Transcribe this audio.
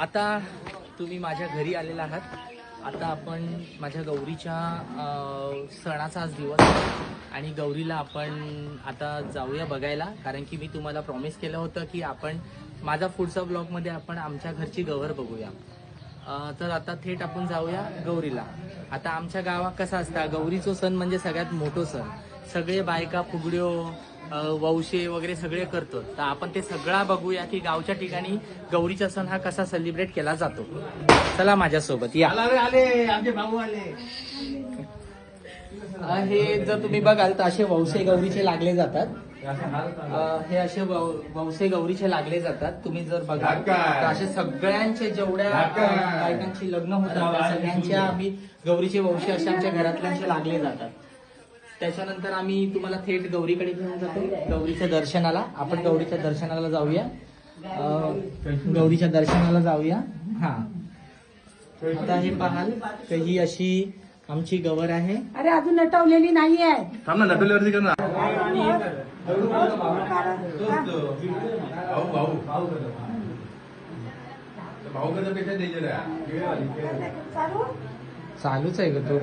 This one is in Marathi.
आता तुम्ही माझ्या घरी आलेला आहात. आता आपण माझ्या गौरीच्या सणाचा आज दिवस आहे आणि गौरीला आपण आता जाऊया बघायला, कारण की मी तुम्हाला प्रॉमिस केलं होतं की आपण माझा पुढचा ब्लॉगमध्ये आपण आमच्या घरची गौर बघूया. तर आता थेट आपण जाऊया गौरीला. आता आमच्या गावात कसं असतं, गौरीचा सण म्हणजे सगळ्यात मोठा सण. सगळे बायका फुगड्यो वौशे वगैरे सगळे करतो. तर आपण ते सगळा बघूया की गावच्या ठिकाणी गौरीचा सण हा कसा सेलिब्रेट केला जातो. चला माझ्यासोबत या. आले आमचे भाऊ आले. हे जर तुम्ही बघाल तर असे वौसे गौरीचे लागले जातात. हे असे वौसे गौरीचे लागले जातात. तुम्ही जर बघाल तर असे सगळ्यांचे जेवढ्या बायकांची लग्न होतात त्या सगळ्यांच्या आम्ही गौरीचे वौसे असे आमच्या घरातल्यांचे लागले जातात. त्याच्यानंतर आम्ही तुम्हाला थेट गौरीकडे घेऊन जातो, गौरीच्या दर्शनाला. आपण गौरीच्या दर्शनाला जाऊया. गौरीच्या दर्शनाला जाऊया. हा, आता हे पाहाल तर ही अशी आमची गवर आहे. अरे अजून नटवलेली नाहीये. थांब ना, नटवल्यावरती कर ना. भाऊ कसं पेक्षा डेंजर आहे. चालूच आहे ग तो.